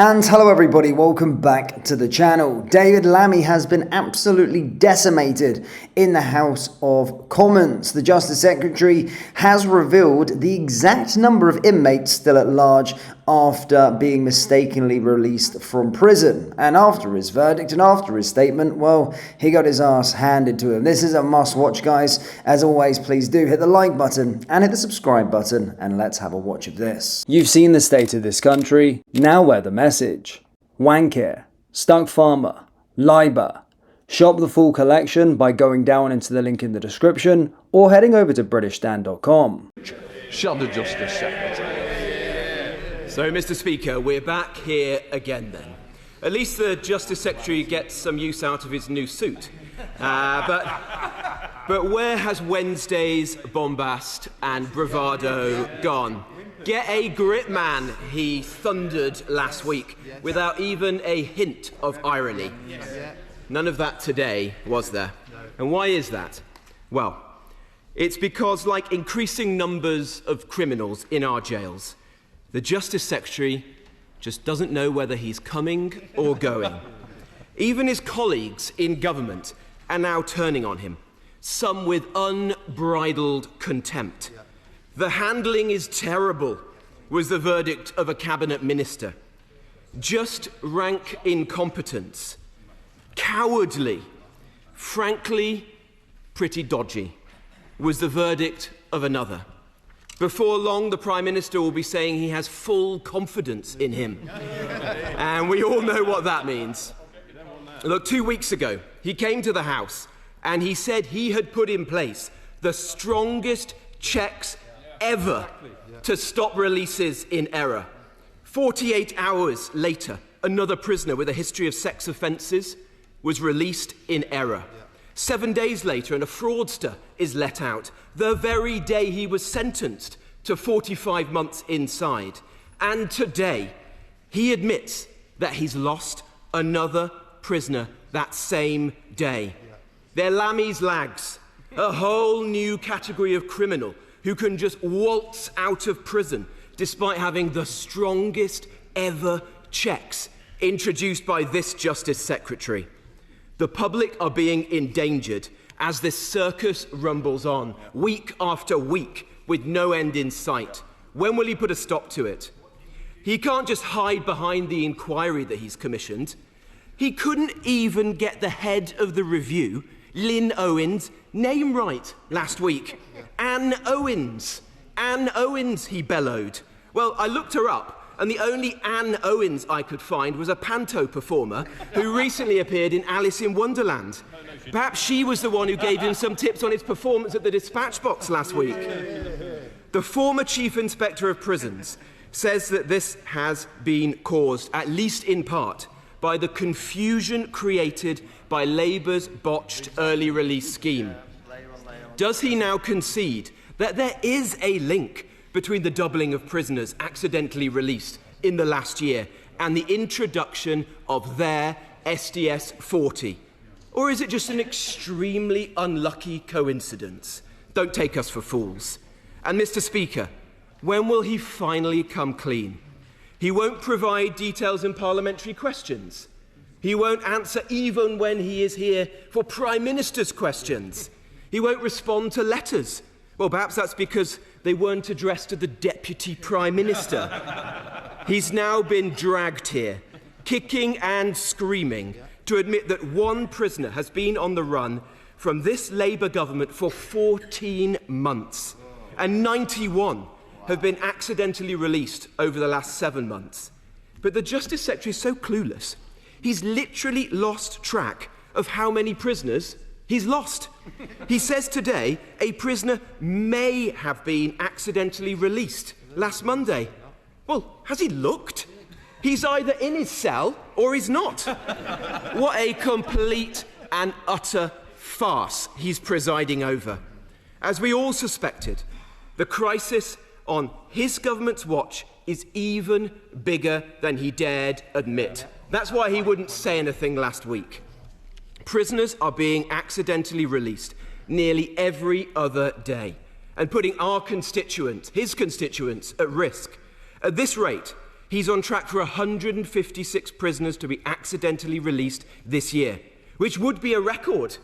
And hello everybody, welcome back to the channel. David Lammy has been absolutely decimated in the House of Commons. The Justice Secretary has revealed the exact number of inmates still at large after being mistakenly released from prison. And after his verdict and after his statement, well, he got his ass handed to him. This is a must watch, guys. As always, please do hit the like button and hit the subscribe button, and let's have a watch of this. You've seen the state of this country, now wear the message. Wankir, Stuck Farmer, Liber. Shop the full collection by going down into the link in the description or heading over to BritishStand.com. Shall the Justice Secretary. So, Mr. Speaker, we're back here again then. At least the Justice Secretary gets some use out of his new suit. But where has Wednesday's bombast and bravado gone? Get a grip, man, he thundered last week, without even a hint of irony. None of that today, was there? And why is that? Well, it's because, like increasing numbers of criminals in our jails, the Justice Secretary just doesn't know whether he's coming or going. Even his colleagues in government are now turning on him, some with unbridled contempt. The handling is terrible, was the verdict of a cabinet minister. Just rank incompetence. Cowardly. Frankly, pretty dodgy, was the verdict of another. Before long, the Prime Minister will be saying he has full confidence in him. And we all know what that means. Look, 2 weeks ago, he came to the House and he said he had put in place the strongest checks ever to stop releases in error. 48 hours later, another prisoner with a history of sex offences was released in error. 7 days later, and a fraudster is let out the very day he was sentenced to 45 months inside. And today, he admits that he's lost another prisoner that same day. They're Lammy's lags, a whole new category of criminal who can just waltz out of prison despite having the strongest ever checks introduced by this Justice Secretary. The public are being endangered as this circus rumbles on, week after week, with no end in sight. When will he put a stop to it? He can't just hide behind the inquiry that he's commissioned. He couldn't even get the head of the review, Lynn Owens, name right last week. Anne Owens, he bellowed. Well, I looked her up, and the only Anne Owens I could find was a panto performer who recently appeared in Alice in Wonderland. Perhaps she was the one who gave him some tips on his performance at the dispatch box last week. The former Chief Inspector of Prisons says that this has been caused, at least in part, by the confusion created by Labour's botched early release scheme. Does he now concede that there is a link between the doubling of prisoners accidentally released in the last year and the introduction of their SDS 40? Or is it just an extremely unlucky coincidence? Don't take us for fools. And Mr. Speaker, when will he finally come clean? He won't provide details in parliamentary questions. He won't answer even when he is here for Prime Minister's questions. He won't respond to letters. Well, perhaps that's because they weren't addressed to the Deputy Prime Minister. He's now been dragged here, kicking and screaming, to admit that one prisoner has been on the run from this Labour government for 14 months, and 91 have been accidentally released over the last 7 months. But the Justice Secretary is so clueless, he's literally lost track of how many prisoners he's lost. He says today a prisoner may have been accidentally released last Monday. Well, has he looked? He's either in his cell or he's not. What a complete and utter farce he's presiding over. As we all suspected, the crisis on his government's watch is even bigger than he dared admit. That's why he wouldn't say anything last week. Prisoners are being accidentally released nearly every other day and putting our constituents, his constituents, at risk. At this rate, He's on track for 156 prisoners to be accidentally released this year, which would be a record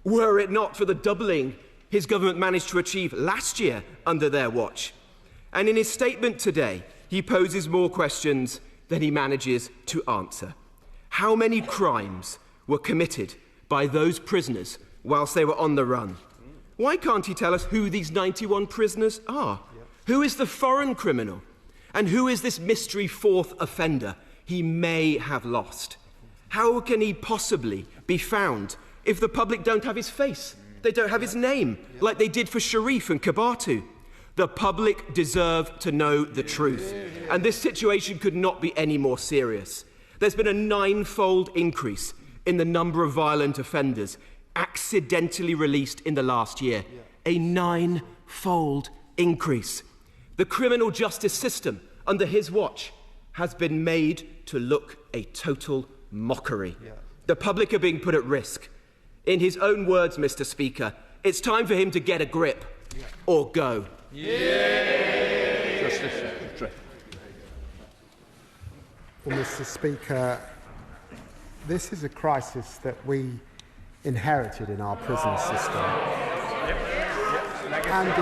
were it not for the doubling his government managed to achieve last year under their watch. And in his statement today, he poses more questions than he manages to answer. How many crimes were committed by those prisoners whilst they were on the run? Why can't he tell us who these 91 prisoners are? Who is the foreign criminal? And who is this mystery fourth offender he may have lost? How can he possibly be found if the public don't have his face? They don't have his name, like they did for Sharif and Kabatu. The public deserve to know the truth. And this situation could not be any more serious. There's been a 9-fold increase in the number of violent offenders accidentally released in the last year. A 9-fold increase. The criminal justice system under his watch has been made to look a total mockery. The public are being put at risk. In his own words, Mr. Speaker, it's time for him to get a grip or go. Justice Secretary. Well, Mr. Speaker, this is a crisis that we inherited in our prison system. And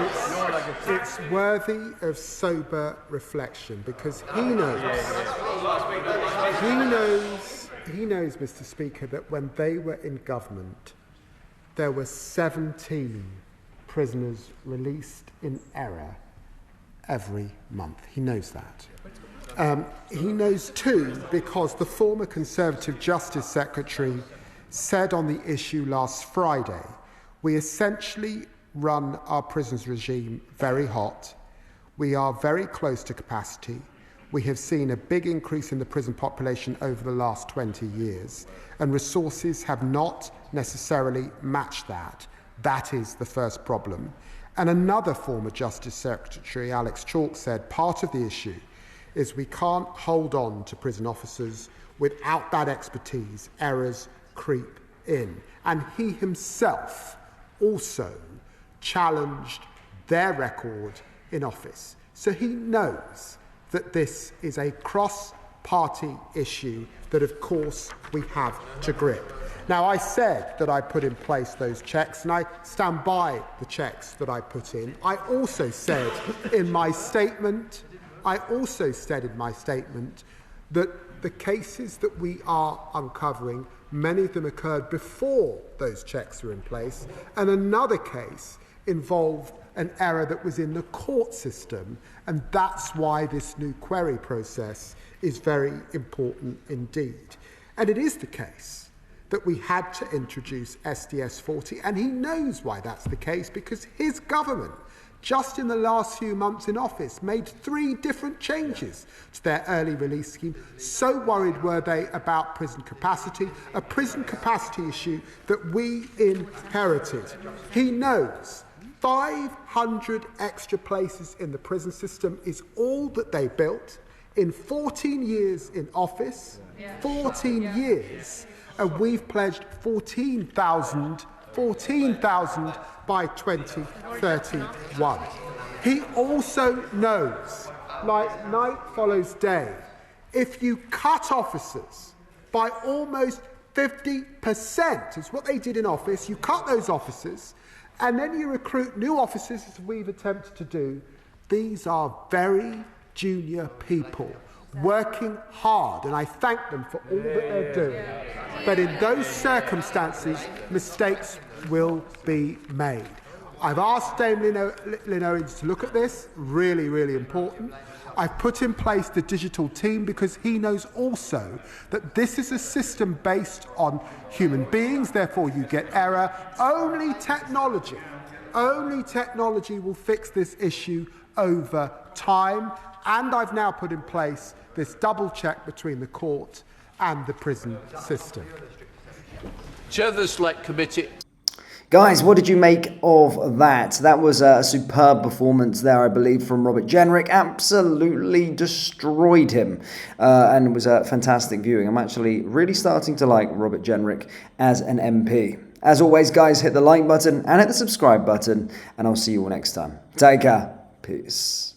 it's worthy of sober reflection because he knows, Mr. Speaker, that when they were in government, there were 17 prisoners released in error every month. He knows that. He knows too because the former Conservative Justice Secretary said on the issue last Friday, we essentially run our prisons regime very hot. We are very close to capacity. We have seen a big increase in the prison population over the last 20 years, and resources have not necessarily matched that. That is the first problem. And another former Justice Secretary, Alex Chalk, said part of the issue is we can't hold on to prison officers without that expertise. Errors creep in. And he himself also challenged their record in office. So he knows that this is a cross-party issue that, of course, we have to grip. Now, I said that I put in place those checks, and I stand by the checks that I put in. I also said in my statement that the cases that we are uncovering, many of them occurred before those checks were in place, and another case involved an error that was in the court system, and that's why this new query process is very important indeed. And it is the case that we had to introduce SDS 40, and he knows why that's the case, because his government, just in the last few months in office, made 3 different changes to their early release scheme. So worried were they about prison capacity, a prison capacity issue that we inherited. He knows 500 extra places in the prison system is all that they built in 14 years in office, 14 years, and we've pledged 14,000 by 2031. He also knows, like night follows day, if you cut officers by almost 50%, is what they did in office, you cut those officers, and then you recruit new officers, as we've attempted to do. These are very junior people working hard, and I thank them for all that they're doing. But in those circumstances, mistakes will be made. I've asked Dame Lynn Owens to look at this, really, really important. I've put in place the digital team because he knows also that this is a system based on human beings, therefore you get error. Only technology will fix this issue over time. And I've now put in place this double check between the court and the prison system. Chair of the Select Committee. Guys, what did you make of that? That was a superb performance there, I believe, from Robert Jenrick. Absolutely destroyed him. And it was a fantastic viewing. I'm actually really starting to like Robert Jenrick as an MP. As always, guys, hit the like button and hit the subscribe button. And I'll see you all next time. Take care. Peace.